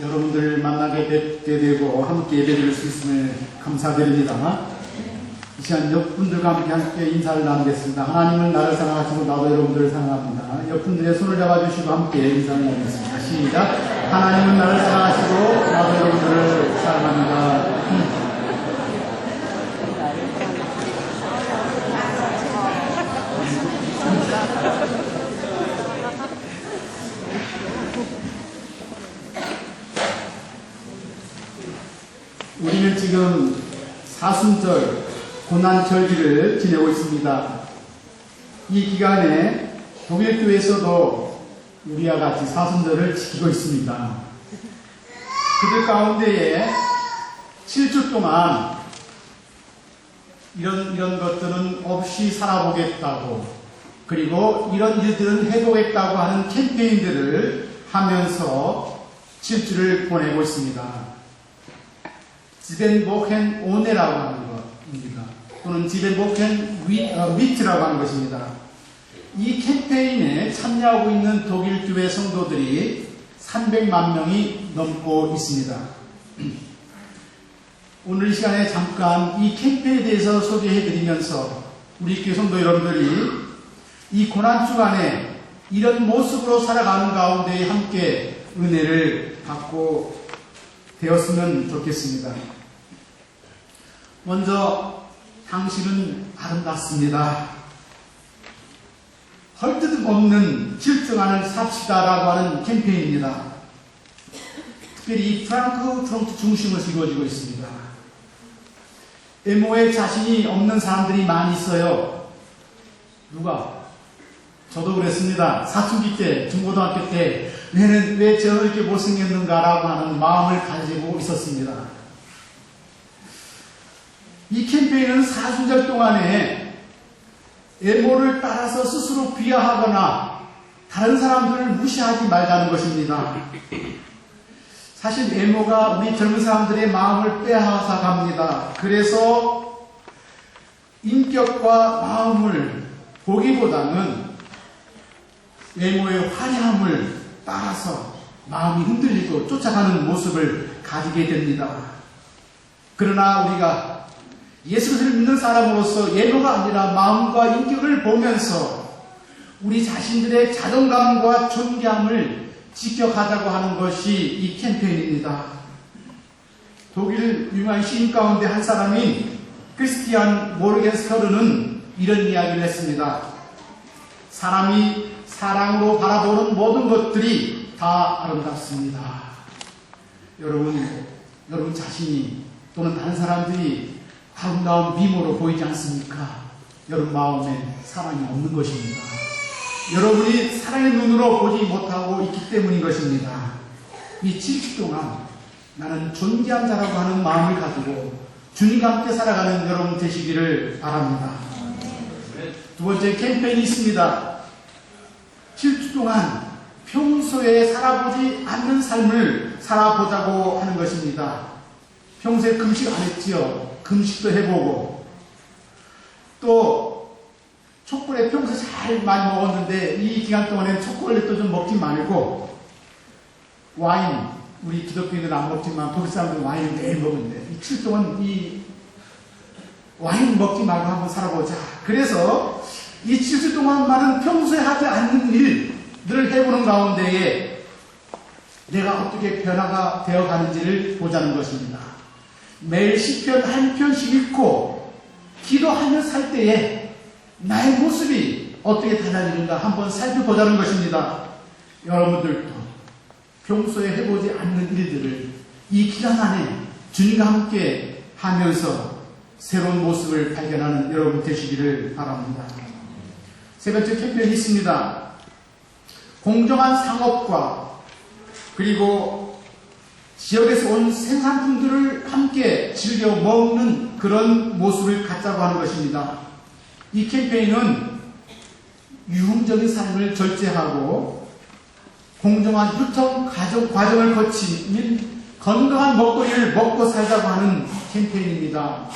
여러분들 만나게 뵙게 되고 함께 예배드릴 수 있음을 감사드립니다. 이 시간 옆분들과 함께 인사를 나누겠습니다. 하나님은 나를 사랑하시고 나도 여러분들을 사랑합니다. 옆분들의 손을 잡아주시고 함께 인사를 나누겠습니다. 시작. 하나님은 나를 사랑하시고 나도 여러분들을 사랑합니다. 우리는 지금 사순절 고난절기를 지내고 있습니다. 이 기간에 독일교회에서도 우리와 같이 사순절을 지키고 있습니다. 그들 가운데에 7주 동안 이런 것들은 없이 살아보겠다고, 그리고 이런 일들은 해보겠다고 하는 캠페인들을 하면서 7주를 보내고 있습니다. 지벤보켄 오네라고 하는 것입니다. 또는 지벤보켄 위트라고 하는 것입니다. 이 캠페인에 참여하고 있는 독일 교회 성도들이 300만 명이 넘고 있습니다. 오늘 이 시간에 잠깐 이 캠페인에 대해서 소개해드리면서 우리 교회 성도 여러분들이 이 고난주간에 이런 모습으로 살아가는 가운데 함께 은혜를 받고 되었으면 좋겠습니다. 먼저 당신은 아름답습니다. 헐뜯음없는 질증안을 삽시다라고 하는 캠페인입니다. 특별히 이 프랑크푸르트 중심으로 이루어지고 있습니다. 외모에 자신이 없는 사람들이 많이 있어요. 누가? 저도 그랬습니다. 사춘기 때, 중고등학교 때 내는 왜 저렇게 못생겼는가라고 하는 마음을 가지고 있었습니다. 이 캠페인은 사순절 동안에 외모를 따라서 스스로 비하하거나 다른 사람들을 무시하지 말자는 것입니다. 사실 외모가 우리 젊은 사람들의 마음을 빼앗아 갑니다. 그래서 인격과 마음을 보기보다는 외모의 화려함을 따라서 마음이 흔들리고 쫓아가는 모습을 가지게 됩니다. 그러나 우리가 예수 그리스도를 믿는 사람으로서 외모가 아니라 마음과 인격을 보면서 우리 자신들의 자존감과 존경을 지켜가자고 하는 것이 이 캠페인입니다. 독일 유명한 시인 가운데 한 사람인 크리스티안 모르겐스커르는 이런 이야기를 했습니다. 사람이 사랑으로 바라보는 모든 것들이 다 아름답습니다. 여러분 자신이 또는 다른 사람들이 아름다운 미모로 보이지 않습니까? 여러분 마음에 사랑이 없는 것입니다. 여러분이 사랑의 눈으로 보지 못하고 있기 때문인 것입니다. 이 7주 동안 나는 존귀한 자라고 하는 마음을 가지고 주님과 함께 살아가는 여러분 되시기를 바랍니다. 두 번째 캠페인이 있습니다. 7주 동안 평소에 살아보지 않는 삶을 살아보자고 하는 것입니다. 평소에 금식 안 했지요. 금식도 해보고, 또 초콜릿 평소에 잘 많이 먹었는데 이 기간 동안에는 초콜릿도 좀 먹지 말고 와인, 우리 기독교인들은 안 먹지만 독일 사람들은 와인을 매일 먹는데 이 7주 동안 이 와인 먹지 말고 한번 살아보자. 그래서 이 7주 동안만은 평소에 하지 않는 일들을 해보는 가운데에 내가 어떻게 변화가 되어가는지를 보자는 것입니다. 매일 시편 한 편씩 읽고 기도하며 살 때에 나의 모습이 어떻게 달라지는가 한번 살펴보자는 것입니다. 여러분들도 평소에 해보지 않는 일들을 이 기간 안에 주님과 함께 하면서 새로운 모습을 발견하는 여러분 되시기를 바랍니다. 세 번째 캠페인이 있습니다. 공정한 상업과 그리고 지역에서 온 생산품들을 함께 즐겨 먹는 그런 모습을 갖자고 하는 것입니다. 이 캠페인은 유흥적인 삶을 절제하고 공정한 유통 과정을 거친 건강한 먹거리를 먹고 살자고 하는 캠페인입니다.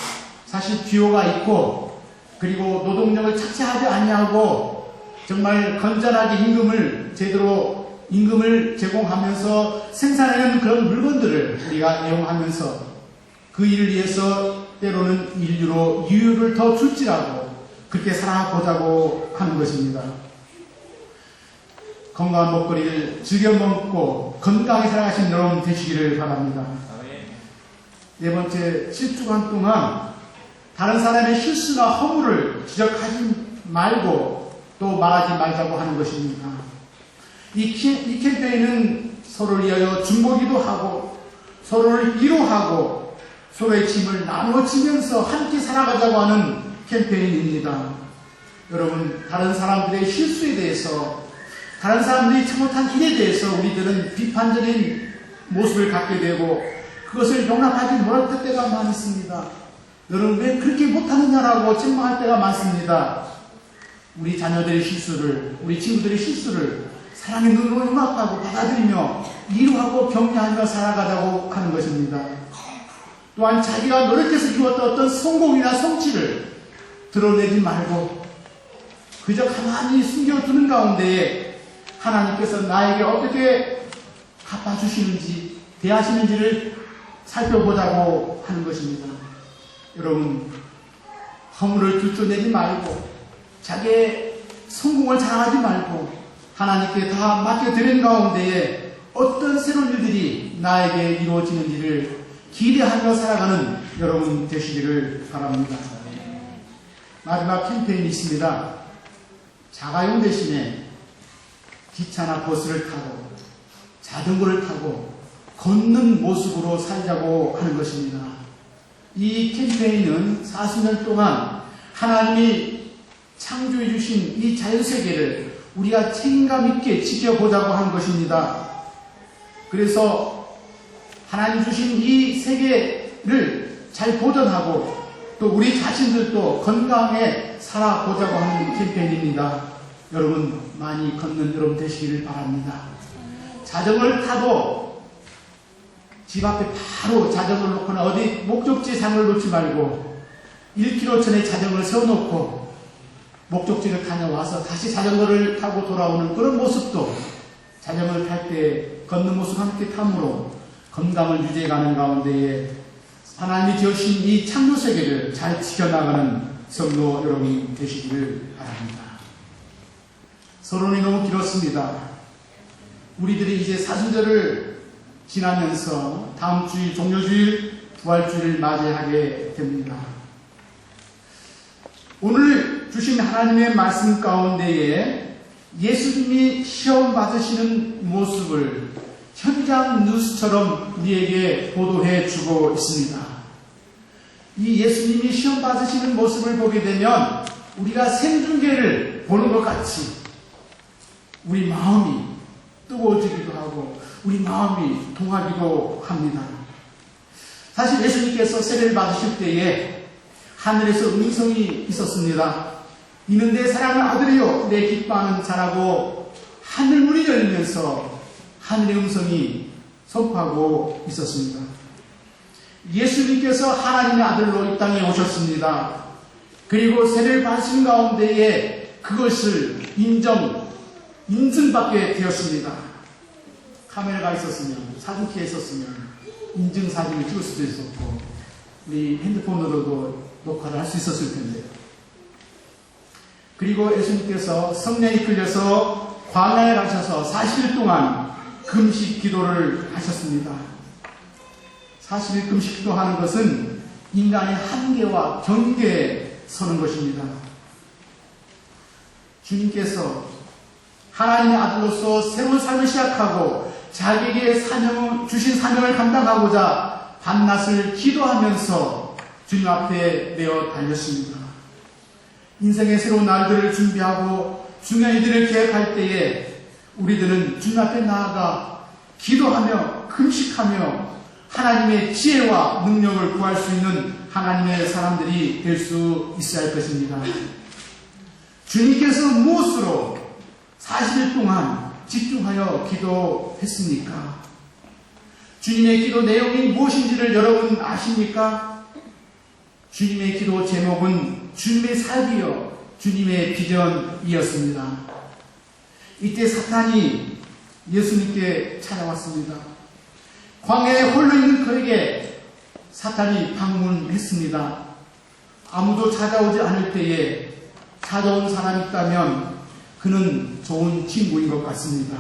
사실 기호가 있고 그리고 노동력을 착취하지 아니하고 정말 건전하게 임금을 제대로 임금을 제공하면서 생산하는 그런 물건들을 우리가 이용하면서 그 일을 위해서 때로는 인류로 유유를 더 줄지라도 그렇게 살아보자고 하는 것입니다. 건강한 먹거리를 즐겨 먹고 건강하게 살아가신 여러분 되시기를 바랍니다. 네 번째, 7주간 동안 다른 사람의 실수나 허물을 지적하지 말고 또 말하지 말자고 하는 것입니다. 이 캠페인은 서로를 위하여 중보기도 하고 서로를 위로하고 서로의 짐을 나누어지면서 함께 살아가자고 하는 캠페인입니다. 여러분, 다른 사람들의 실수에 대해서, 다른 사람들이 잘못한 일에 대해서 우리들은 비판적인 모습을 갖게 되고 그것을 용납하지 못할 때가 많습니다. 여러분, 왜 그렇게 못하느냐라고 책망할 때가 많습니다. 우리 자녀들의 실수를, 우리 친구들의 실수를 사랑의 눈으로 용납하고 받아들이며 위로하고 격려하며 살아가자고 하는 것입니다. 또한 자기가 노력해서 이루었던 어떤 성공이나 성취를 드러내지 말고 그저 가만히 숨겨두는 가운데에 하나님께서 나에게 어떻게 갚아주시는지, 대하시는지를 살펴보자고 하는 것입니다. 여러분, 허물을 들춰내지 말고 자기의 성공을 자랑하지 말고 하나님께 다 맡겨드린 가운데에 어떤 새로운 일들이 나에게 이루어지는지를 기대하며 살아가는 여러분 되시기를 바랍니다. 마지막 캠페인이 있습니다. 자가용 대신에 기차나 버스를 타고 자전거를 타고 걷는 모습으로 살자고 하는 것입니다. 이 캠페인은 40년 동안 하나님이 창조해 주신 이 자연세계를 우리가 책임감 있게 지켜보자고 하는 것입니다. 그래서 하나님 주신 이 세계를 잘 보존하고 또 우리 자신들도 건강하게 살아보자고 하는 캠페인입니다. 여러분, 많이 걷는 여러분 되시기를 바랍니다. 자전거를 타도 집 앞에 바로 자전거를 놓거나 어디 목적지에 장을 놓지 말고 1km 전에 자전거를 세워놓고 목적지를 다녀와서 다시 자전거를 타고 돌아오는 그런 모습도 자전거를 탈 때 걷는 모습 함께 탐으로 건강을 유지해가는 가운데에 하나님이 지으신 이 창조 세계를 잘 지켜나가는 성도 여러분이 되시기를 바랍니다. 서론이 너무 길었습니다. 우리들이 이제 사순절을 지나면서 다음 주일 종료주일 부활주일을 맞이하게 됩니다. 오늘 주신 하나님의 말씀 가운데에 예수님이 시험 받으시는 모습을 현장 뉴스처럼 우리에게 보도해 주고 있습니다. 이 예수님이 시험 받으시는 모습을 보게 되면 우리가 생중계를 보는 것 같이 우리 마음이 뜨거워지기도 하고 우리 마음이 동하기도 합니다. 사실 예수님께서 세례를 받으실 때에 하늘에서 음성이 있었습니다. 이는 내 사랑하는 아들이요 내 기뻐하는 자라고 하늘 문이 열리면서 하늘의 음성이 선포하고 있었습니다. 예수님께서 하나님의 아들로 이 땅에 오셨습니다. 그리고 세례를 받으신 가운데에 그것을 인증받게 되었습니다. 카메라가 있었으면, 사진기에 있었으면 인증사진을 찍을 수도 있었고 우리 핸드폰으로도 녹화를 할 수 있었을 텐데요. 그리고 예수님께서 성령에 이끌려서 광야에 가셔서 40일 동안 금식 기도를 하셨습니다. 40일 금식 기도하는 것은 인간의 한계와 경계에 서는 것입니다. 주님께서 하나님의 아들로서 새로운 삶을 시작하고 자기에게 주신 사명을 감당하고자 밤낮을 기도하면서 주님 앞에 내어 달렸습니다. 인생의 새로운 날들을 준비하고 중요한 일들을 계획할 때에 우리들은 주님 앞에 나아가 기도하며 금식하며 하나님의 지혜와 능력을 구할 수 있는 하나님의 사람들이 될 수 있어야 할 것입니다. 주님께서 무엇으로 40일 동안 집중하여 기도했습니까? 주님의 기도 내용이 무엇인지를 여러분 아십니까? 주님의 기도 제목은 주님의 삶이요 주님의 비전이었습니다. 이때 사탄이 예수님께 찾아왔습니다. 광야에 홀로 있는 그에게 사탄이 방문했습니다. 아무도 찾아오지 않을 때에 찾아온 사람이 있다면 그는 좋은 친구인 것 같습니다.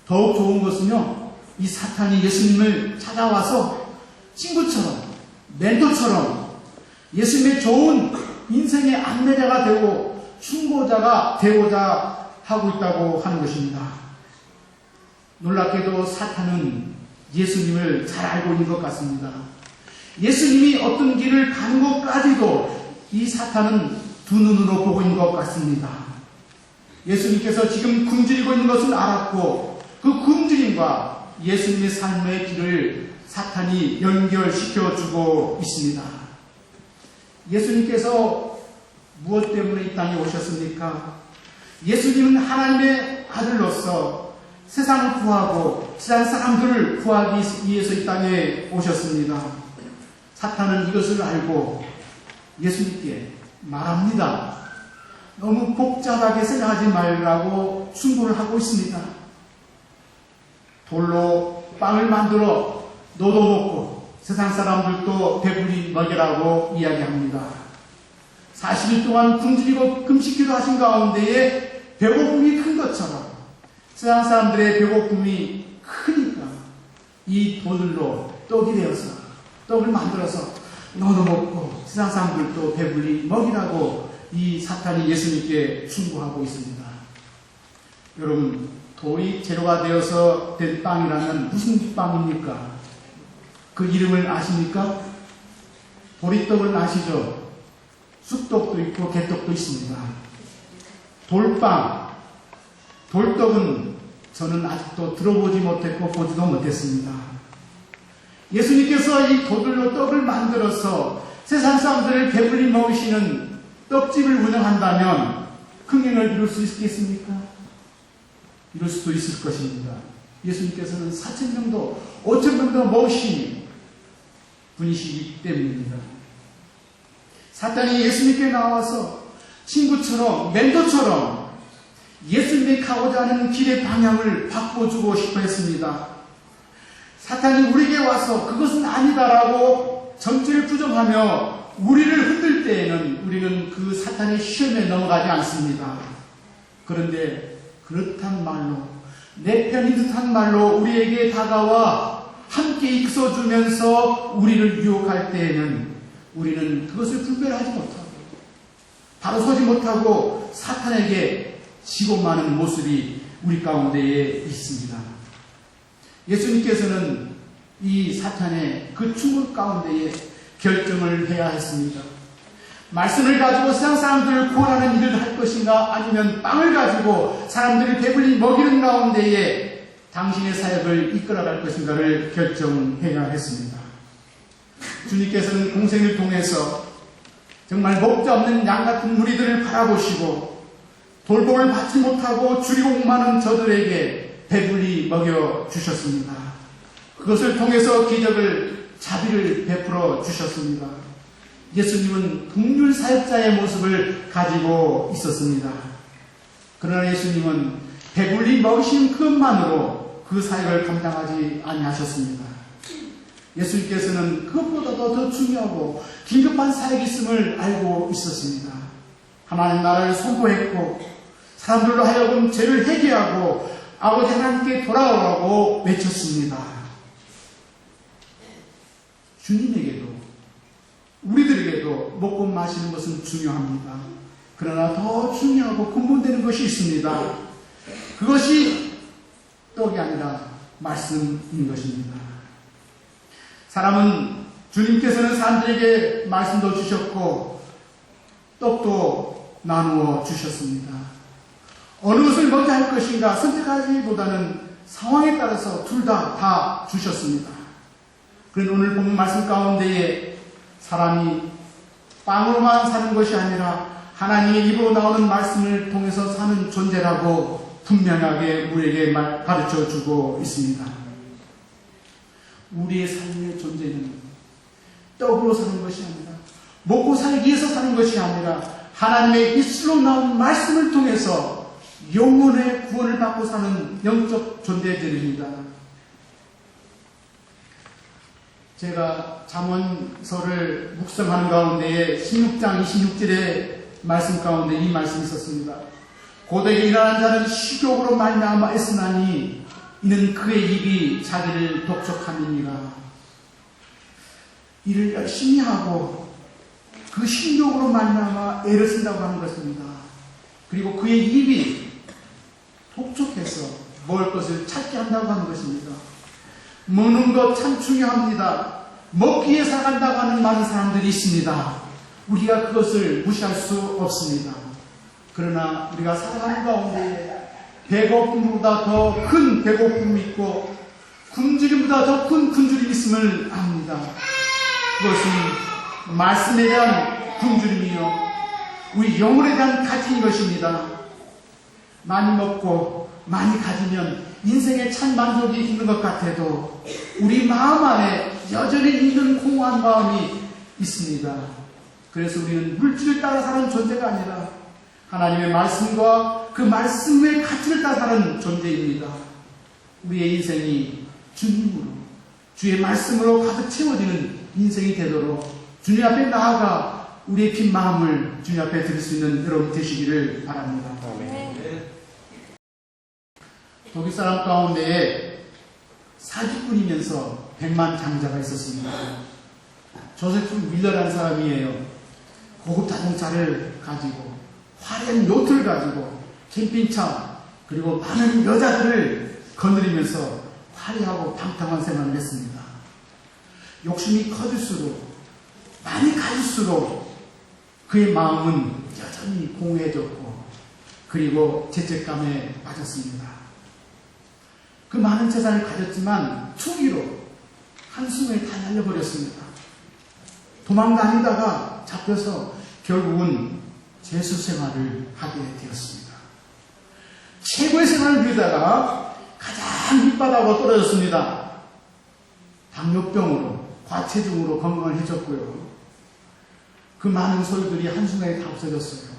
더욱 좋은 것은요, 이 사탄이 예수님을 찾아와서 친구처럼, 멘토처럼 예수님의 좋은 인생의 안내자가 되고 충고자가 되고자 하고 있다고 하는 것입니다. 놀랍게도 사탄은 예수님을 잘 알고 있는 것 같습니다. 예수님이 어떤 길을 가는 것까지도 이 사탄은 두 눈으로 보고 있는 것 같습니다. 예수님께서 지금 굶주리고 있는 것을 알았고 그 굶주림과 예수님의 삶의 길을 사탄이 연결시켜주고 있습니다. 예수님께서 무엇 때문에 이 땅에 오셨습니까? 예수님은 하나님의 아들로서 세상을 구하고 세상 사람들을 구하기 위해서 이 땅에 오셨습니다. 사탄은 이것을 알고 예수님께 말합니다. 너무 복잡하게 생각하지 말라고 충고를 하고 있습니다. 돌로 빵을 만들어 너도 먹고 세상 사람들도 배불리 먹이라고 이야기합니다. 40일 동안 굶주리고 금식기도 하신 가운데에 배고픔이 큰 것처럼 세상 사람들의 배고픔이 크니까 이 돌로 떡이 되어서 떡을 만들어서 너도 먹고 세상 사람들도 배불리 먹이라고 이 사탄이 예수님께 충고하고 있습니다. 여러분, 돌이 재료가 되어서 된 빵이라면 무슨 빵입니까? 그 이름을 아십니까? 보리떡을 아시죠? 쑥떡도 있고 개떡도 있습니다. 돌빵, 돌떡은 저는 아직도 들어보지 못했고 보지도 못했습니다. 예수님께서 이 돌들로 떡을 만들어서 세상 사람들을 배불리 먹이시는 떡집을 운영한다면 흥행을 이룰 수 있겠습니까? 이룰 수도 있을 것입니다. 예수님께서는 4천 정도, 5천 정도 먹으신 분이시기 때문입니다. 사탄이 예수님께 나와서 친구처럼, 멘토처럼 예수님이 가고자 하는 길의 방향을 바꿔주고 싶어 했습니다. 사탄이 우리에게 와서 그것은 아니다라고 전체를 부정하며 우리를 흔들 때에는 우리는 그 사탄의 시험에 넘어가지 않습니다. 그런데 그렇단 말로, 내 편이 듯한 말로 우리에게 다가와 함께 있어주면서 우리를 유혹할 때에는 우리는 그것을 분별하지 못하고 바로 서지 못하고 사탄에게 지고 마는 모습이 우리 가운데에 있습니다. 예수님께서는 이 사탄의 그 충고 가운데에 결정을 해야 했습니다. 말씀을 가지고 세상 사람들을 구원하는 일을 할 것인가, 아니면 빵을 가지고 사람들을 배불리 먹이는 가운데에 당신의 사역을 이끌어갈 것인가를 결정해야 했습니다. 주님께서는 공생을 통해서 정말 목자 없는 양 같은 무리들을 바라보시고 돌봄을 받지 못하고 줄이고 목마른 저들에게 배불리 먹여주셨습니다. 그것을 통해서 기적을, 자비를 베풀어 주셨습니다. 예수님은 긍휼 사역자의 모습을 가지고 있었습니다. 그러나 예수님은 배불리 먹이신 그것만으로 그 사역을 감당하지 아니하셨습니다. 예수님께서는 그것보다도 더 중요하고 긴급한 사역이 있음을 알고 있었습니다. 하나님 나라를 선포했고 사람들로 하여금 죄를 회개하고 아버지 하나님께 돌아오라고 외쳤습니다. 주님에게도 우리들에게도 먹고 마시는 것은 중요합니다. 그러나 더 중요하고 근본되는 것이 있습니다. 그것이 떡이 아니라 말씀인 것입니다. 사람은 주님께서는 사람들에게 말씀도 주셨고 떡도 나누어 주셨습니다. 어느 것을 먼저 할 것인가 선택하기보다는 상황에 따라서 둘 다 주셨습니다. 그런데 오늘 본 말씀 가운데에 사람이 빵으로만 사는 것이 아니라 하나님의 입으로 나오는 말씀을 통해서 사는 존재라고 분명하게 우리에게 가르쳐주고 있습니다. 우리의 삶의 존재는 떡으로 사는 것이 아니라 먹고 살기 위해서 사는 것이 아니라 하나님의 입술로 나온 말씀을 통해서 영혼의 구원을 받고 사는 영적 존재들입니다. 제가 잠언서를 묵상하는 가운데에 16장 26절의 말씀 가운데 이 말씀이 있었습니다. 고되게 일하는 자는 식욕으로 말미암아 애쓰나니 이는 그의 입이 자기를 독촉함이니라. 일을 열심히 하고 그 식욕으로 말미암아 애를 쓴다고 하는 것입니다. 그리고 그의 입이 독촉해서 먹을 것을 찾게 한다고 하는 것입니다. 먹는 것 참 중요합니다. 먹기 위해 살아간다고 하는 많은 사람들이 있습니다. 우리가 그것을 무시할 수 없습니다. 그러나 우리가 살아가는 가운데 배고픔보다 더 큰 배고픔이 있고 굶주림보다 더 큰 굶주림이 있음을 압니다. 그것은 말씀에 대한 굶주림이요 우리 영혼에 대한 가진 것입니다. 많이 먹고 많이 가지면 인생의 참 만족이 있는 것 같아도 우리 마음 안에 여전히 있는 공허한 마음이 있습니다. 그래서 우리는 물질을 따라 사는 존재가 아니라 하나님의 말씀과 그 말씀의 가치를 따라 사는 존재입니다. 우리의 인생이 주님으로 주의 말씀으로 가득 채워지는 인생이 되도록 주님 앞에 나아가 우리의 빈 마음을 주님 앞에 드릴 수 있는 여러분 되시기를 바랍니다. 독일 사람 가운데에 사기꾼이면서 100만 장자가 있었습니다. 조세프 밀러라는 사람이에요. 고급 자동차를 가지고 화려한 요트를 가지고 캠핑차 그리고 많은 여자들을 거느리면서 화려하고 방탕한 생활을 했습니다. 욕심이 커질수록 많이 가질수록 그의 마음은 여전히 공허해졌고 그리고 죄책감에 빠졌습니다. 그 많은 재산을 가졌지만 투기로 한숨에 다 날려버렸습니다. 도망다니다가 잡혀서 결국은 죄수 생활을 하게 되었습니다. 최고의 생활을 누리다가 가장 밑바닥으로 떨어졌습니다. 당뇨병으로 과체중으로 건강을 해줬고요. 그 많은 소유들이 한순간에 다 없어졌어요.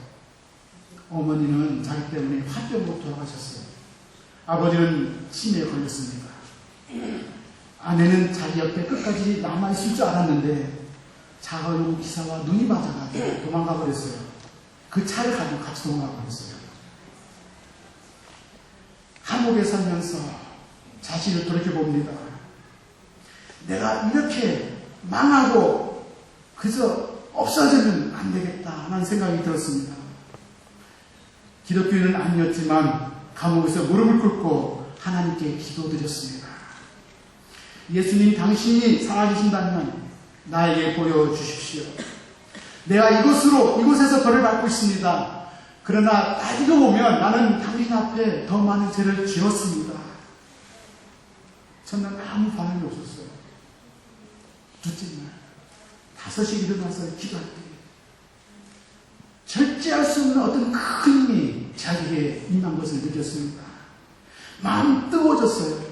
어머니는 자기 때문에 화병으로 돌아가셨어요. 아버지는 치매에 걸렸습니다. 아내는 자기 옆에 끝까지 남아있을 줄 알았는데 자가용 기사와 눈이 맞아가지고 도망가 버렸어요. 그 차를 가지고 같이 도망가 버렸어요. 감옥에 살면서 자신을 돌이켜봅니다. 내가 이렇게 망하고 그저 없어지면 안 되겠다 하는 생각이 들었습니다. 기독교인은 아니었지만 감옥에서 무릎을 꿇고 하나님께 기도드렸습니다. 예수님 당신이 살아계신다면 나에게 보여주십시오. 내가 이곳에서 벌을 받고 있습니다. 그러나 따지고 보면 나는 당신 앞에 더 많은 죄를 지었습니다. 첫날 아무 반응이 없었어요. 둘째 날 5시에 일어나서 기도할 때 절제할 수 없는 어떤 큰 힘이 자기에게 임한 것을 느꼈습니다. 마음이 뜨거워졌어요.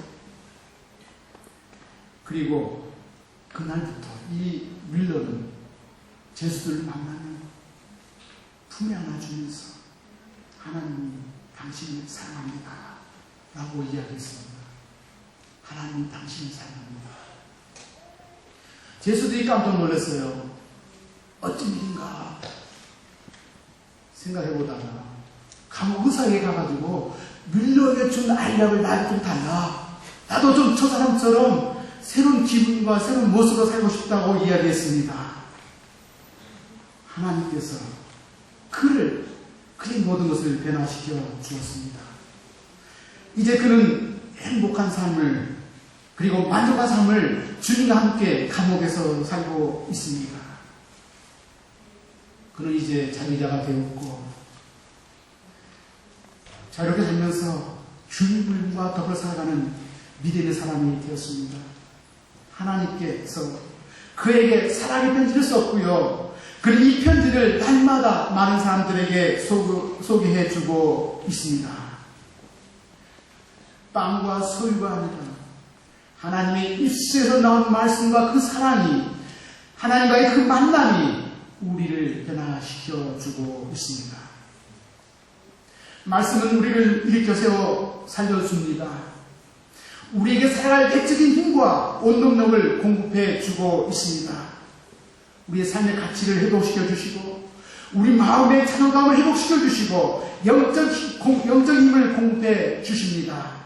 그리고 그날부터 이 밀러는 제수들을 만나면 품에 안아주면서 하나님이 당신을 사랑합니다 라고 이야기했습니다. 하나님이 당신을 사랑합니다. 제수들이 깜짝 놀랐어요. 어쩐 일인가 생각해보다가 감옥 의사에게 가가지고 밀러에게 준 알약을 나한테 좀 달라. 나도 좀 저 사람처럼 새로운 기분과 새로운 모습으로 살고 싶다고 이야기했습니다. 하나님께서 그의 모든 것을 변화시켜 주었습니다. 이제 그는 행복한 삶을 그리고 만족한 삶을 주님과 함께 감옥에서 살고 있습니다. 그는 이제 자유자가 되었고 자유롭게 살면서 주님과 더불어 살아가는 믿음의 사람이 되었습니다. 하나님께서 그에게 사랑의 편지를 썼고요. 그리고 이 편지를 날마다 많은 사람들에게 소개해주고 있습니다. 빵과 소유가 아니라 하나님의 입술에서 나온 말씀과 그 사랑이 하나님과의 그 만남이 우리를 변화시켜주고 있습니다. 말씀은 우리를 일으켜 세워 살려줍니다. 우리에게 살아갈 내적인 힘과 원동력을 공급해 주고 있습니다. 우리의 삶의 가치를 회복시켜 주시고 우리 마음의 자존감을 회복시켜 주시고 영적 힘을 공급해 주십니다.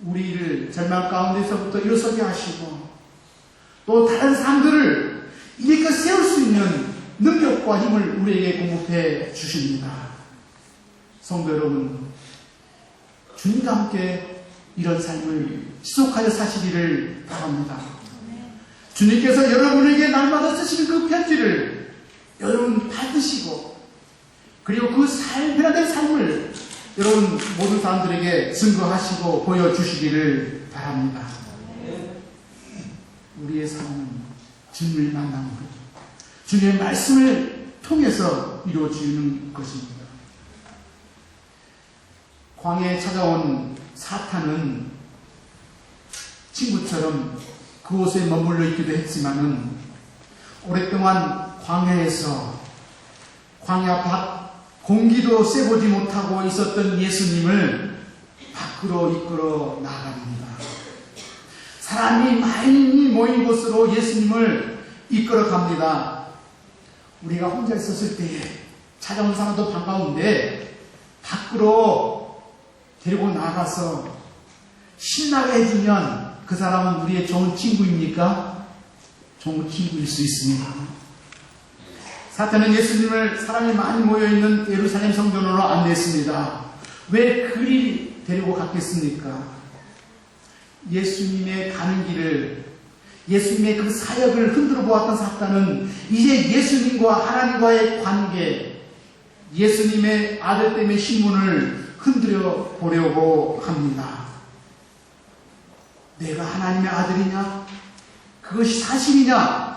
우리를 절망 가운데서부터 일어서게 하시고 또 다른 사람들을 일으켜 세울 수 있는 능력과 힘을 우리에게 공급해 주십니다. 성도 여러분, 주님과 함께 이런 삶을 지속하여 사시기를 바랍니다. 주님께서 여러분에게 날마다 쓰시는 그 편지를 여러분 받으시고 그리고 그 변화된 삶을 여러분 모든 사람들에게 증거하시고 보여주시기를 바랍니다. 우리의 삶은 주님을 만나는 것, 주님의 말씀을 통해서 이루어지는 것입니다. 광야에 찾아온 사탄은 친구처럼 그곳에 머물러 있기도 했지만은 오랫동안 광야에서 광야 밖 공기도 쐬보지 못하고 있었던 예수님을 밖으로 이끌어 나갑니다. 사람이 많이 모인 곳으로 예수님을 이끌어 갑니다. 우리가 혼자 있었을 때에 찾아온 사람도 반가운데 밖으로 데리고 나가서 신나게 해주면 그 사람은 우리의 좋은 친구입니까? 좋은 친구일 수 있습니다. 사탄은 예수님을 사람이 많이 모여있는 예루살렘 성전으로 안냈습니다. 왜 그리 데리고 갔겠습니까? 예수님의 가는 길을, 예수님의 그 사역을 흔들어 보았던 사탄은 이제 예수님과 하나님과의 관계, 예수님의 아들됨의 신분을 흔들어 보려고 합니다. 내가 하나님의 아들이냐? 그것이 사실이냐?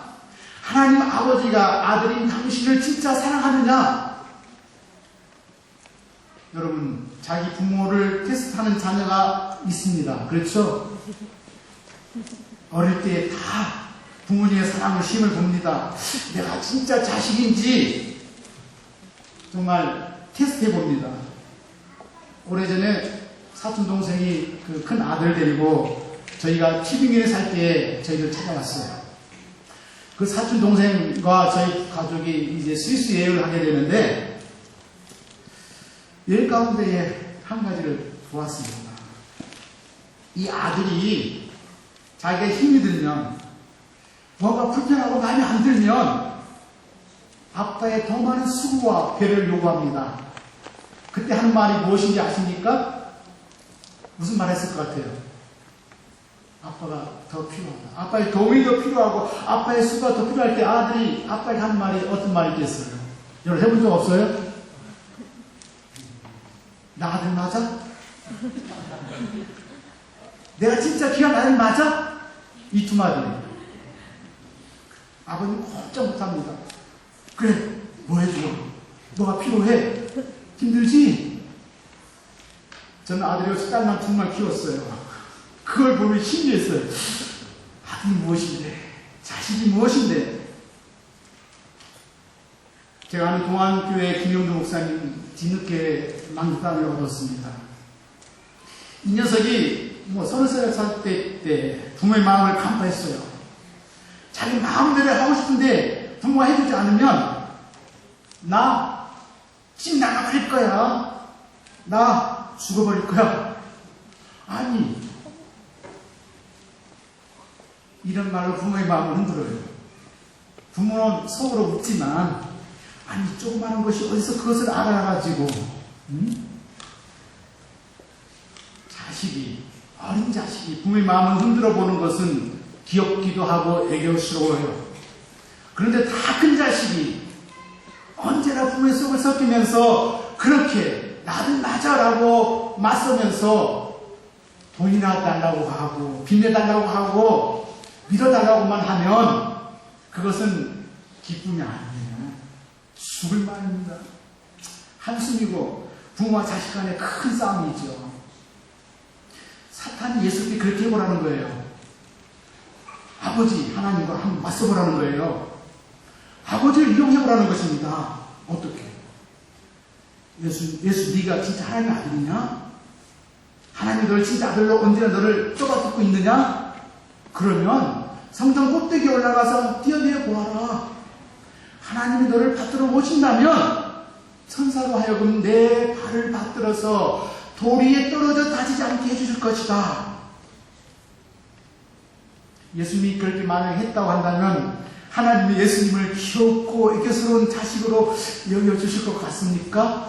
하나님 아버지가 아들인 당신을 진짜 사랑하느냐? 여러분, 자기 부모를 테스트하는 자녀가 있습니다. 그렇죠? 어릴 때 다 부모님의 사랑을 시험을 봅니다. 내가 진짜 자식인지 정말 테스트해 봅니다. 오래전에 사촌 동생이 그 큰 아들 데리고 저희가 티빙에 살 때 저희를 찾아왔어요. 그 사촌 동생과 저희 가족이 이제 스위스 여행을 하게 되는데 여행 가운데에 한 가지를 보았습니다. 이 아들이 자기가 힘이 들면 뭐가 불편하고 마음에 안 들면 아빠의 더 많은 수고와 배려를 요구합니다. 그때 하는 말이 무엇인지 아십니까? 무슨 말 했을 것 같아요? 아빠가 더 필요하다. 아빠의 도움이 더 필요하고 아빠의 수고가 더 필요할 때 아들이 아빠에게 하는 말이 어떤 말이겠어요? 여러분 해본 적 없어요? 나 아들 맞아? 내가 진짜 귀한 아들 맞아? 이 두 마디. 아버님 꼼짝 못합니다. 그래, 뭐 해줘? 너가 필요해? 힘들지? 저는 아들이 없이 딸만 정말 키웠어요. 그걸 보면 신기했어요. 아들이 무엇인데? 자식이 무엇인데? 제가 아는 동안교회 김영주 목사님 뒤늦게 망상을 얻었습니다. 이 녀석이 30살 때 부모의 마음을 간파했어요. 자기 마음대로 하고 싶은데 부모가 해주지 않으면 나 집 나가버릴 거야. 나 죽어버릴 거야. 아니, 이런 말로 부모의 마음을 흔들어요. 부모는 속으로 웃지만 아니 조그마한 것이 어디서 그것을 알아가지고 자식이, 어린 자식이 부모의 마음을 흔들어 보는 것은 귀엽기도 하고 애교스러워요. 그런데 다 큰 자식이 언제나 부모의 속을 섞이면서 그렇게 나는 맞아라고 맞서면서 돈이나 달라고 하고 빚내달라고 하고 믿어달라고만 하면 그것은 기쁨이 아니에요. 죽을 말입니다. 한숨이고 부모와 자식 간의 큰 싸움이죠. 사탄이 예수께 그렇게 해보라는 거예요. 아버지 하나님과 한번 맞서보라는 거예요. 아버지를 이용해보라는 것입니다. 어떻게? 예수 네가 진짜 하나님의 아들이냐? 하나님이 너를 진짜 아들로 언제나 너를 떠받듣고 있느냐? 그러면 성전 꼭대기에 올라가서 뛰어내려 보아라. 하나님이 너를 받들어 모신다면 천사로 하여금 내 발을 받들어서 돌 위에 떨어져 다치지 않게 해주실 것이다. 예수님이 그렇게 만약에 했다고 한다면 하나님이 예수님을 귀엽고 애교스러운 자식으로 여겨주실 것 같습니까?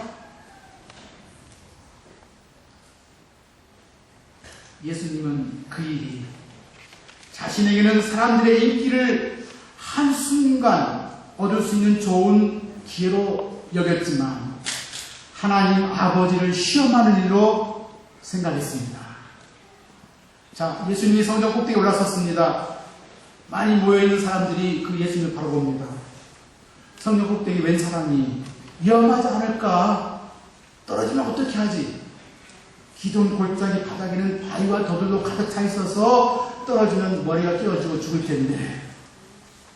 예수님은 그 일이 자신에게는 사람들의 인기를 한순간 얻을 수 있는 좋은 기회로 여겼지만 하나님 아버지를 시험하는 일로 생각했습니다. 자, 예수님이 성전 꼭대기에 올라섰습니다. 많이 모여있는 사람들이 그 예수님을 바라봅니다. 성전 꼭대기 웬 사람이 위험하지 않을까? 떨어지면 어떻게 하지? 기존 골짜기 바닥에는 바위와 더들도 가득 차 있어서 떨어지면 머리가 끼어지고 죽을 텐데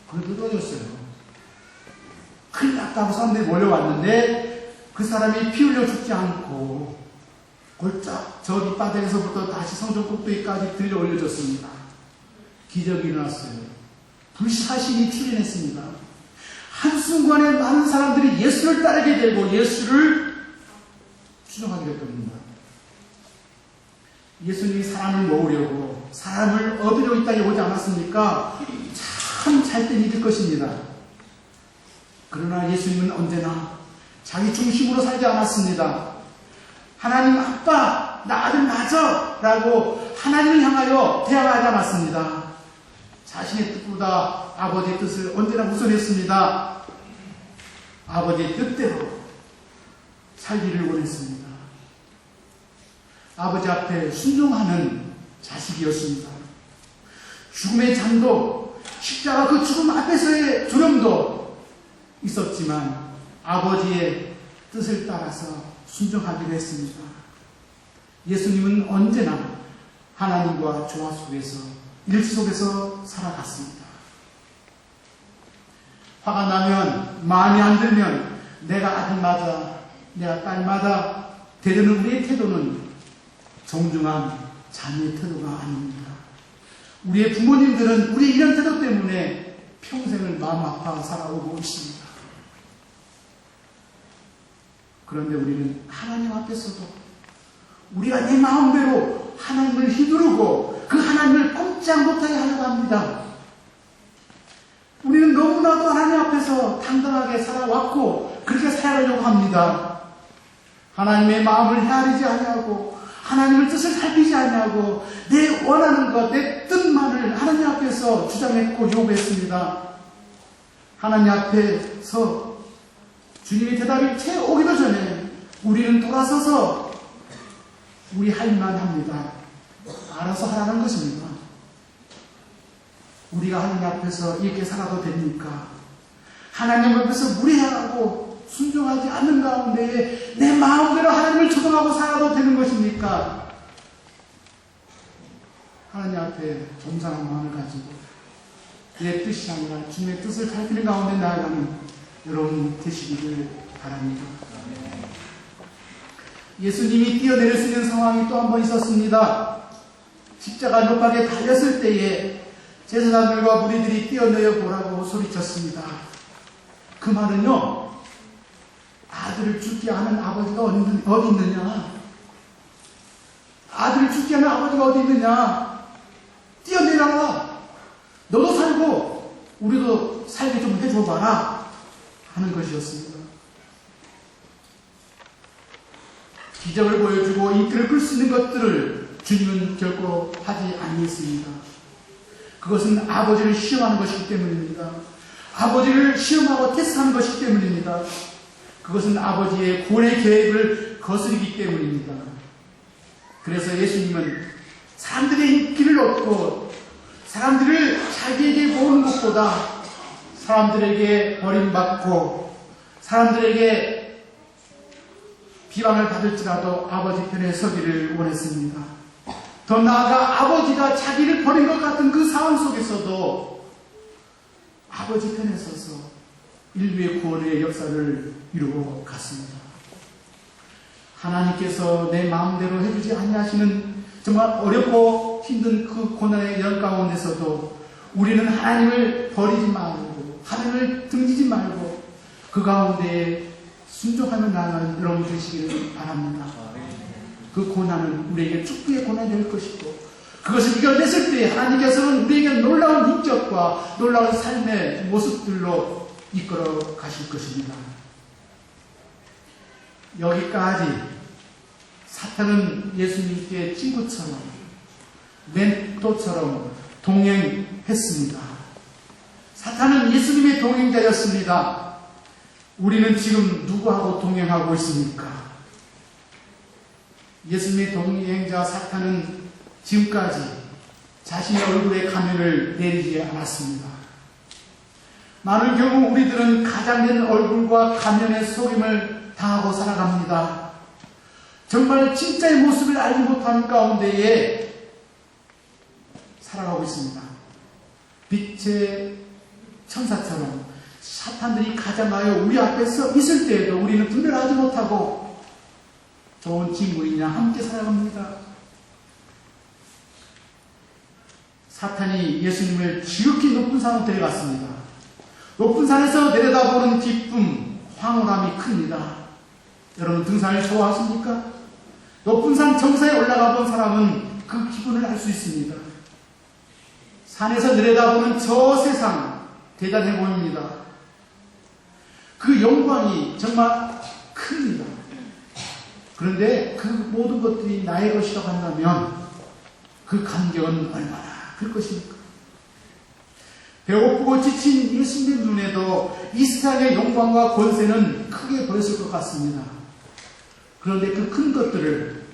그래도 떨어졌어요. 큰일 났다고 사람들이 몰려왔는데 그 사람이 피 흘려 죽지 않고 골짜 저기 바닥에서부터 다시 성전 꼭대기까지 들려 올려졌습니다. 기적이 일어났어요. 불사신이 출현했습니다. 한순간에 많은 사람들이 예수를 따르게 되고 예수를 추종하게 될 겁니다. 예수님이 사람을 모으려고 사람을 얻으려고 이 땅에 오지 않았습니까? 참 잘된 일일 것입니다. 그러나 예수님은 언제나 자기 중심으로 살지 않았습니다. 하나님 아빠 나 아들 맞아 라고 하나님을 향하여 대항하지 않았습니다. 자신의 뜻보다 아버지의 뜻을 언제나 우선했습니다. 아버지의 뜻대로 살기를 원했습니다. 아버지 앞에 순종하는 자식이었습니다. 죽음의 잠도 십자가 그 죽음 앞에서의 두려움도 있었지만 아버지의 뜻을 따라서 순종하기로 했습니다. 예수님은 언제나 하나님과 조화 속에서 일치 속에서 살아갔습니다. 화가 나면 마음이 안 들면 내가 아들 맞아 내가 딸 맞아 되려는 우리의 태도는 정중한 자녀의 태도가 아닙니다. 우리의 부모님들은 우리의 이런 태도 때문에 평생을 마음 아파 살아오고 있습니다. 그런데 우리는 하나님 앞에서도 우리가 내 마음대로 하나님을 휘두르고 그 하나님을 꼼짝 못하게 하려고 합니다. 우리는 너무나도 하나님 앞에서 당당하게 살아왔고 그렇게 살아가려고 합니다. 하나님의 마음을 헤아리지 아니하고 하나님의 뜻을 살피지 아니하고 내 원하는 것, 내 뜻만을 하나님 앞에서 주장했고 요구했습니다. 하나님 앞에서 주님의 대답이 채 오기도 전에 우리는 돌아서서 우리 할 일만 합니다. 알아서 하라는 것입니다. 우리가 하나님 앞에서 이렇게 살아도 됩니까? 하나님 앞에서 무례하고 순종하지 않는 가운데에 내 마음대로 하나님을 조종하고 살아도 되는 것입니까? 하나님 앞에 겸손한 마음을 가지고 내 뜻이 아니라 주님의 뜻을 살피는 가운데 나아가는 여러분 되시기를 바랍니다. 예수님이 뛰어내릴 수 있는 상황이 또 한 번 있었습니다. 십자가 높게 달렸을 때에 제사장들과 무리들이 뛰어내려 보라고 소리쳤습니다. 그 말은요, 아들을 죽게 하는 아버지가 어디 있느냐? 아들을 죽게 하는 아버지가 어디 있느냐? 뛰어내려라! 너도 살고 우리도 살게 좀 해줘봐라! 하는 것이었습니다. 기적을 보여주고 인기를 끌 수 있는 것들을 주님은 결코 하지 아니했습니다. 그것은 아버지를 시험하는 것이기 때문입니다. 아버지를 시험하고 테스트하는 것이기 때문입니다. 그것은 아버지의 구원의 계획을 거스르기 때문입니다. 그래서 예수님은 사람들의 인기를 얻고 사람들을 자기에게 모으는 것보다 사람들에게 버림받고 사람들에게 비방을 받을지라도 아버지 편에 서기를 원했습니다. 더 나아가 아버지가 자기를 버린 것 같은 그 상황 속에서도 아버지 편에 서서 인류의 구원의 역사를 이루어 갔습니다. 하나님께서 내 마음대로 해주지 아니하시는 정말 어렵고 힘든 그 고난의 연 가운데서도 우리는 하나님을 버리지 말고 하나님을 등지지 말고 그 가운데에 순종하며 나아가는 여러분 되시기를 바랍니다. 그 고난은 우리에게 축복의 고난이 될 것이고 그것을 이겨냈을 때 하나님께서는 우리에게 놀라운 인격과 놀라운 삶의 모습들로 이끌어 가실 것입니다. 여기까지 사탄은 예수님께 친구처럼 멘토처럼 동행했습니다. 사탄은 예수님의 동행자였습니다. 우리는 지금 누구하고 동행하고 있습니까? 예수님의 동행자 사탄은 지금까지 자신의 얼굴에 가면을 내리지 않았습니다. 많은 경우 우리들은 가장된 얼굴과 가면의 속임을 당하고 살아갑니다. 정말 진짜의 모습을 알지 못하는 가운데에 살아가고 있습니다. 빛의 천사처럼 사탄들이 가장하여 우리 앞에 서 있을 때에도 우리는 분별하지 못하고 좋은 친구이냐 함께 살아갑니다. 사탄이 예수님을 지극히 높은 산으로 데려갔습니다. 높은 산에서 내려다보는 기쁨, 황홀함이 큽니다. 여러분 등산을 좋아하십니까? 높은 산 정상에 올라가 본 사람은 그 기분을 알 수 있습니다. 산에서 내려다보는 저 세상 대단해 보입니다. 그 영광이 정말 큽니다. 그런데 그 모든 것들이 나의 것이라고 한다면 그 감격은 얼마나 클 것입니까? 배고프고 지친 예수님의 눈에도 이 세상의 영광과 권세는 크게 보였을 것 같습니다. 그런데 그 큰 것들을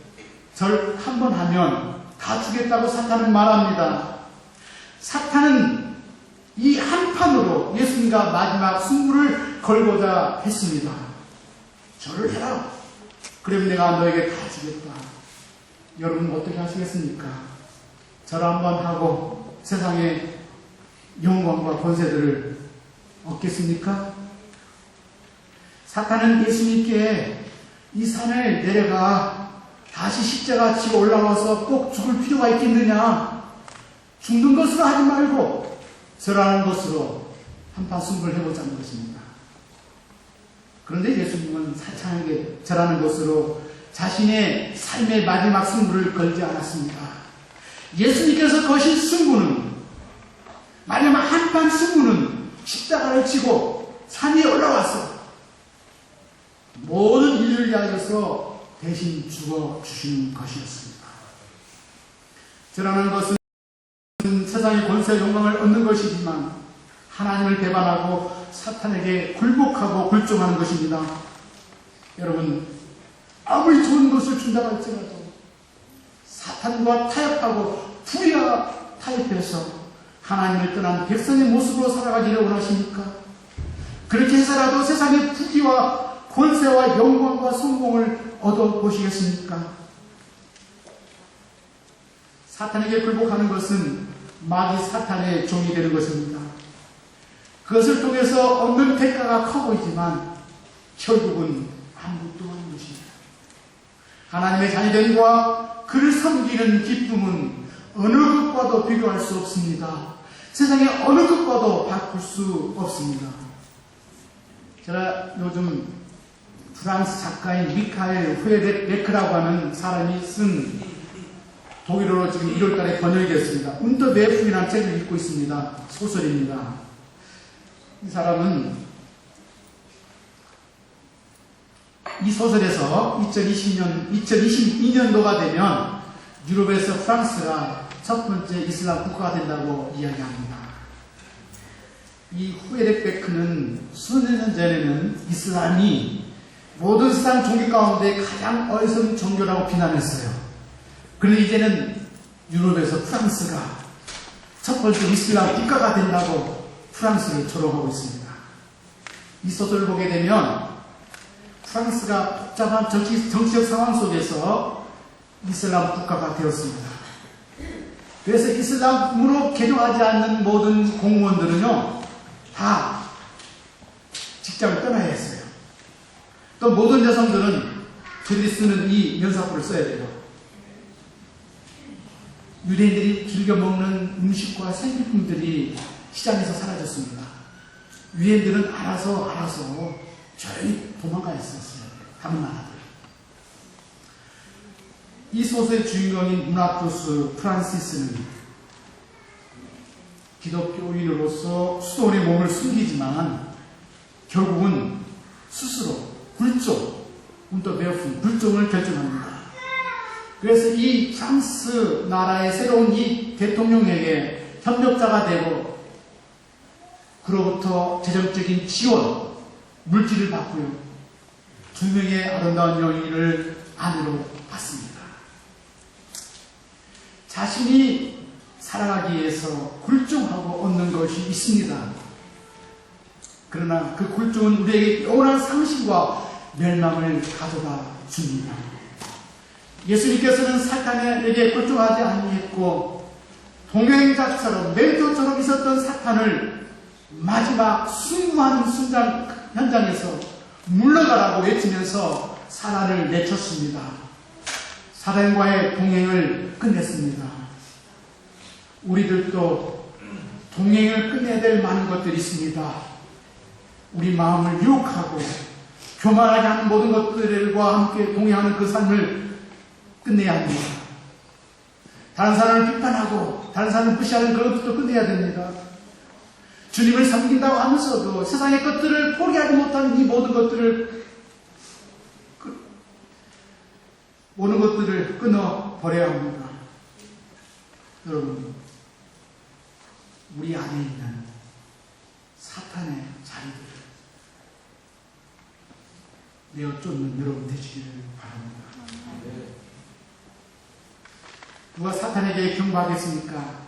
절 한 번 하면 다 주겠다고 사탄은 말합니다. 사탄은 이 한판으로 예수님과 마지막 승부를 걸고자 했습니다. 절을 해라. 그러면 내가 너에게 다 주겠다. 여러분 어떻게 하시겠습니까? 절 한번 하고 세상의 영광과 권세들을 얻겠습니까? 사탄은 예수님께 이 산을 내려가 다시 십자가 지고 올라와서 꼭 죽을 필요가 있겠느냐? 죽는 것으로 하지 말고 절하는 것으로 한판 승부를 해보자는 것입니다. 그런데 예수님은 사창에게 절하는 것으로 자신의 삶의 마지막 승부를 걸지 않았습니다. 예수님께서 거신 승부는 마지막 한판 승부는 십자가를 지고 산 위에 올라와서 모든 인류를 위하여서 대신 죽어주시는 것이었습니다. 절하는 것은 세상의 권세 영광을 얻는 것이지만 하나님을 배반하고 사탄에게 굴복하고 굴종하는 것입니다. 여러분 아무리 좋은 것을 준다고 할지라도 사탄과 타협하고 불의와 타협해서 하나님을 떠난 백성의 모습으로 살아가기를 원하십니까? 그렇게 해서라도 세상의 부귀와 권세와 영광과 성공을 얻어보시겠습니까? 사탄에게 굴복하는 것은 마귀 사탄의 종이 되는 것입니다. 그것을 통해서 얻는 대가가 커 보이지만 결국은 아무것도 없는 것입니다. 하나님의 자녀됨과 그를 섬기는 기쁨은 어느 것과도 비교할 수 없습니다. 세상에 어느 것과도 바꿀 수 없습니다. 제가 요즘 프랑스 작가인 미카엘 후에베크라고 하는 사람이 쓴 독일어로 지금 1월달에 번역이 됐습니다. 운더베프이라는 책을 읽고 있습니다. 소설입니다. 이 사람은 이 소설에서 2022년도가 되면 유럽에서 프랑스가 첫 번째 이슬람 국가가 된다고 이야기합니다. 이 후에르베크는 수년 전에는 이슬람이 모든 세상 종교 가운데 가장 어리석은 종교라고 비난했어요. 그런데 이제는 유럽에서 프랑스가 첫 번째 이슬람 국가가 된다고 프랑스를 조롱하고 있습니다. 이 소설을 보게 되면 프랑스가 복잡한 정치적 상황 속에서 이슬람 국가가 되었습니다. 그래서 이슬람으로 개종하지 않는 모든 공무원들은요, 다 직장을 떠나야 했어요. 또 모든 여성들은 저들이 쓰는 이 면사포를 써야 돼요. 유대인들이 즐겨 먹는 음식과 생필품들이 시장에서 사라졌습니다. 유대인들은 알아서 조용히 도망가 있었어요. 다른 나라들. 이 소설의 주인공인 무나토스 프란시스는 기독교인으로서 수도원의 몸을 숨기지만 결국은 스스로 굴종을 결정합니다. 그래서 이 프랑스 나라의 새로운 이 대통령에게 협력자가 되고 그로부터 재정적인 지원, 물질을 받고요. 2명의 아름다운 여인을 아내로 받습니다. 자신이 살아가기 위해서 굴종하고 얻는 것이 있습니다. 그러나 그 굴종은 우리에게 영원한 상실과 멸망을 가져다 줍니다. 예수님께서는 사탄에게 굴종하지 아니했고 동행자처럼 멘토처럼 있었던 사탄을 마지막 순무하는 현장에서 물러가라고 외치면서 사단을 내쳤습니다. 사단과의 동행을 끝냈습니다. 우리들도 동행을 끝내야 될 많은 것들이 있습니다. 우리 마음을 유혹하고 교만하게 하는 모든 것들과 함께 동행하는 그 삶을 끝내야 합니다. 다른 사람을 비판하고 다른 사람을 무시하는 그런 것도 끝내야 됩니다. 주님을 섬긴다고 하면서도 세상의 것들을 포기하지 못하는 이 모든 것들을 끊어버려야 합니다. 여러분, 우리 안에 있는 사탄의 자리들을 내어 쫓는 여러분 되시기를 바랍니다. 누가 사탄에게 경고하겠습니까?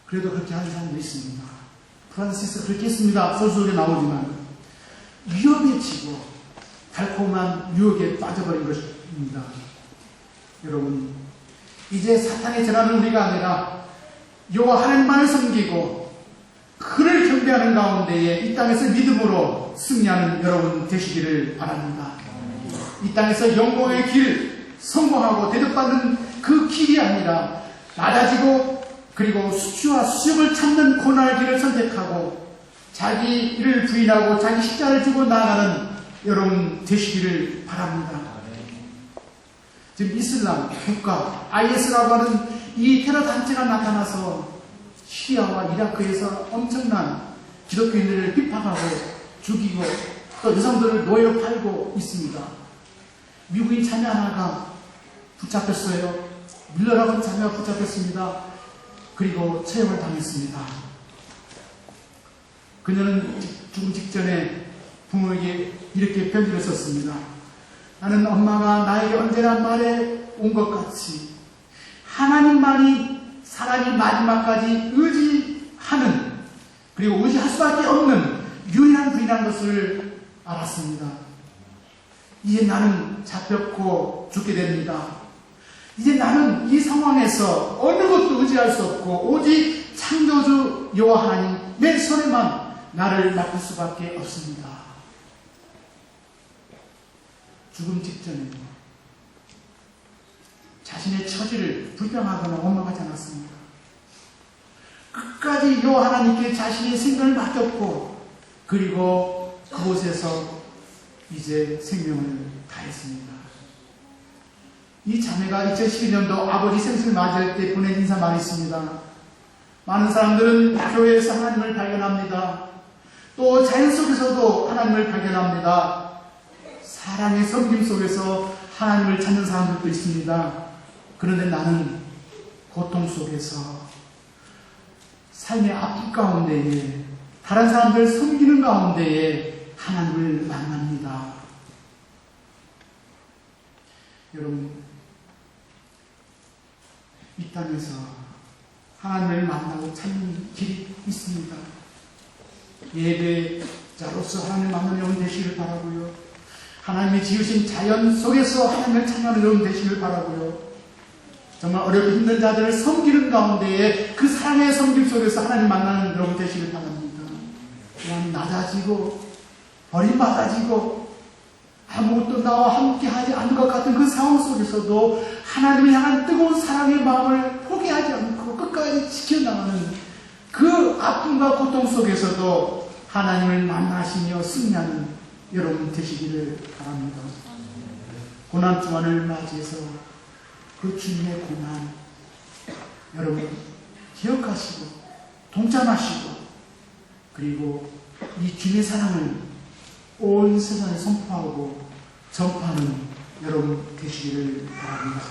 그래도 그렇게 하는 사람도 있습니다. 프란시스 그렇게 했습니다. 소설에 나오지만 위험에 치고 달콤한 유혹에 빠져버린 것입니다. 여러분, 이제 사탄의 전하는 우리가 아니라 여호와 하나님만을 섬기고 그를 경배하는 가운데에 이 땅에서 믿음으로 승리하는 여러분 되시기를 바랍니다. 이 땅에서 영광의 길, 성공하고 대접받는 그 길이 아니라 낮아지고 그리고 수치와 수욕을 참는 고난의 길을 선택하고 자기를 부인하고 자기 십자가를 지고 나아가는 여러분 되시기를 바랍니다. 지금 이슬람 국가 IS라고 하는 이 테러 단체가 나타나서 시리아와 이라크에서 엄청난 기독교인들을 핍박하고 죽이고 또 여성들을 노예로 팔고 있습니다. 미국인 자매 하나가 붙잡혔어요. 밀러라고 자매가 붙잡혔습니다. 그리고 처형을 당했습니다. 그녀는 죽음 직전에 부모에게 이렇게 편지를 썼습니다. 나는 엄마가 나에게 언제나 말해 온 것 같이 하나님만이 사람이 마지막까지 의지하는 그리고 의지할 수밖에 없는 유일한 분이라는 것을 알았습니다. 이제 나는 잡혔고 죽게 됩니다. 이제 나는 이 상황에서 어느 것도 의지할 수 없고 오직 창조주 여호와 하나님의 손에만 나를 맡길 수밖에 없습니다. 죽음 직전에 자신의 처지를 불평하거나 원망하지 않았습니다. 끝까지 여호와 하나님께 자신의 생명을 맡겼고 그리고 그곳에서 이제 생명을 다했습니다. 이 자매가 2012년도 아버지 생신을 맞이할 때 보낸 인사말이 있습니다. 많은 사람들은 교회에서 하나님을 발견합니다. 또 자연 속에서도 하나님을 발견합니다. 사랑의 섬김 속에서 하나님을 찾는 사람들도 있습니다. 그런데 나는 고통 속에서 삶의 아픔 가운데에 다른 사람들 섬기는 가운데에 하나님을 만납니다. 여러분, 이 땅에서 하나님을 만나고 찾는 길이 있습니다. 예배자로서 하나님을 만나는 여러분 되시길 바라고요. 하나님이 지으신 자연 속에서 하나님을 찾는 여러분 되시길 바라고요. 정말 어렵고 힘든 자들을 섬기는 가운데에 그 사랑의 섬김 속에서 하나님 만나는 여러분 되시길 바랍니다. 그냥 낮아지고 버림받아지고 아무것도 나와 함께하지 않는 것 같은 그 상황 속에서도 하나님을 향한 뜨거운 사랑의 마음을 포기하지 않고 끝까지 지켜나가는 그 아픔과 고통 속에서도 하나님을 만나시며 승리하는 여러분 되시기를 바랍니다. 고난 주간을 맞이해서 그 주님의 고난 여러분 기억하시고 동참하시고 그리고 이 주님의 사랑을 온 세상에 선포하고 전파하는 여러분 되시기를 바랍니다.